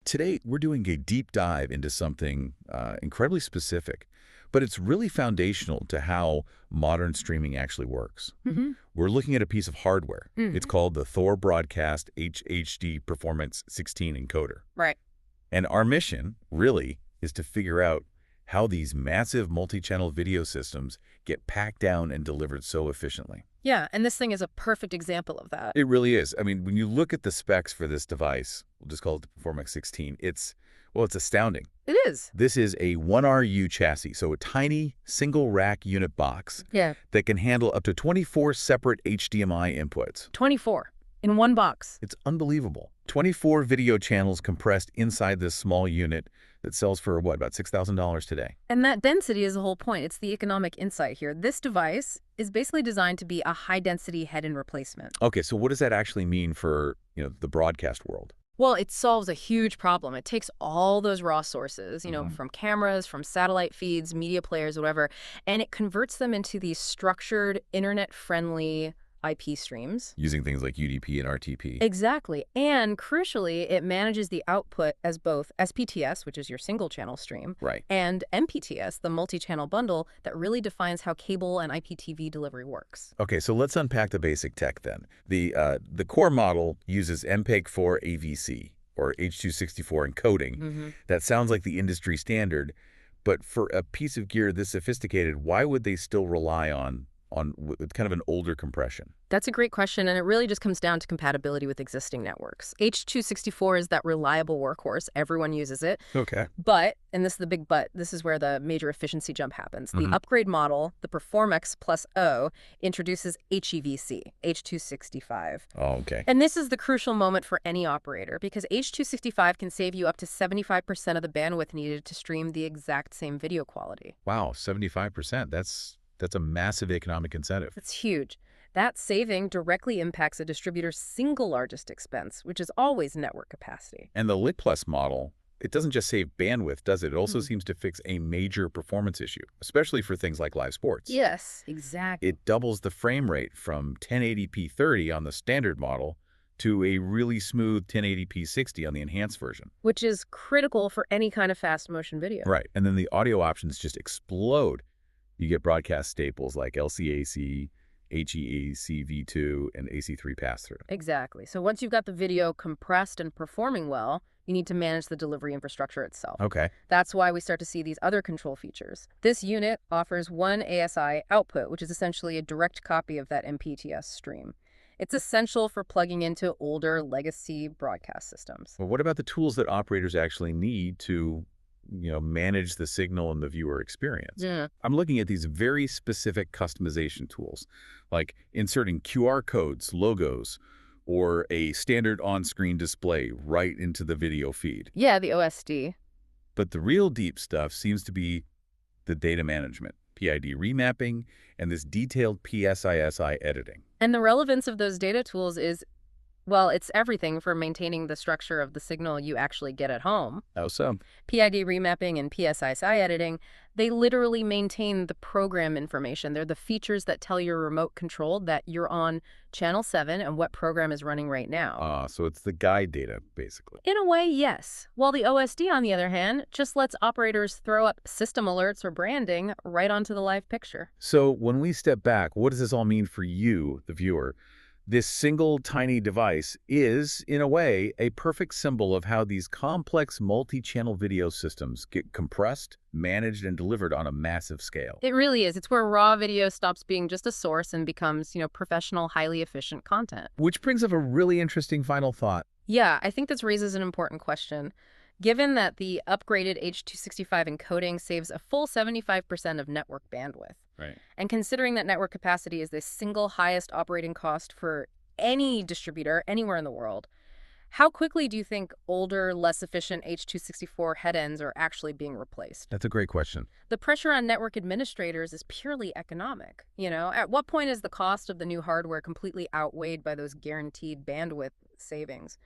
Today, we're doing a deep dive into something incredibly specific, but it's really foundational to how modern streaming actually works. Mm-hmm. We're looking at a piece of hardware. Mm-hmm. It's called the Thor Broadcast H-HDPerformux-16 encoder. Right. And our mission, really, is to figure out how these massive multi-channel video systems get packed down and delivered so efficiently. Yeah, and this thing is a perfect example of that. It really is. I mean, when you look at the specs for this device, we'll just call it the Performux-16, it's astounding. It is. This is a 1RU chassis, so a tiny single rack unit box that can handle up to 24 separate HDMI inputs. 24 in one box. It's unbelievable. 24 video channels compressed inside this small unit that sells for, what, about $6,000 today. And that density is the whole point. It's the economic insight here. This device is basically designed to be a high-density head-end replacement. Okay, so what does that actually mean for, the broadcast world? Well, it solves a huge problem. It takes all those raw sources, from cameras, from satellite feeds, media players, whatever, and it converts them into these structured, internet-friendly IP streams. Using things like UDP and RTP. Exactly. And crucially, it manages the output as both SPTS, which is your single-channel stream, right, and MPTS, the multi-channel bundle that really defines how cable and IPTV delivery works. Okay, so let's unpack the basic tech then. The core model uses MPEG-4 AVC, or H.264 encoding. That sounds like the industry standard, but for a piece of gear this sophisticated, why would they still rely on kind of an older compression? That's a great question, and it really just comes down to compatibility with existing networks. H.264 is that reliable workhorse. Everyone uses it. Okay. But, and this is the big but, this is where the major efficiency jump happens. The upgrade model, the Performux Plus O, introduces HEVC, H.265. Oh, okay. And this is the crucial moment for any operator, because H.265 can save you up to 75% of the bandwidth needed to stream the exact same video quality. Wow, 75%. That's a massive economic incentive. It's huge. That saving directly impacts a distributor's single largest expense, which is always network capacity. And the Lit Plus model, it doesn't just save bandwidth, does it? It also seems to fix a major performance issue, especially for things like live sports. Yes, exactly. It doubles the frame rate from 1080p 30 on the standard model to a really smooth 1080p 60 on the enhanced version. Which is critical for any kind of fast motion video. Right. And then the audio options just explode. You get broadcast staples like LCAC, HEAC-V2, and AC3 pass-through. Exactly. So once you've got the video compressed and performing well, you need to manage the delivery infrastructure itself. Okay. That's why we start to see these other control features. This unit offers one ASI output, which is essentially a direct copy of that MPTS stream. It's essential for plugging into older legacy broadcast systems. Well, what about the tools that operators actually need to manage the signal and the viewer experience? Yeah. I'm looking at these very specific customization tools, like inserting QR codes, logos, or a standard on-screen display right into the video feed. Yeah, the OSD. But the real deep stuff seems to be the data management, PID remapping, and this detailed PSISI editing. And the relevance of those data tools is, well, it's everything for maintaining the structure of the signal you actually get at home. How so? PID remapping and PSISI editing, they literally maintain the program information. They're the features that tell your remote control that you're on channel 7 and what program is running right now. So it's the guide data, basically. In a way, yes. While the OSD, on the other hand, just lets operators throw up system alerts or branding right onto the live picture. So when we step back, what does this all mean for you, the viewer? This single tiny device is, in a way, a perfect symbol of how these complex multi-channel video systems get compressed, managed, and delivered on a massive scale. It really is. It's where raw video stops being just a source and becomes, professional, highly efficient content. Which brings up a really interesting final thought. Yeah, I think this raises an important question. Given that the upgraded H.265 encoding saves a full 75% of network bandwidth, right, and considering that network capacity is the single highest operating cost for any distributor anywhere in the world, how quickly do you think older, less efficient H.264 head-ends are actually being replaced? That's a great question. The pressure on network administrators is purely economic. At what point is the cost of the new hardware completely outweighed by those guaranteed bandwidth savings?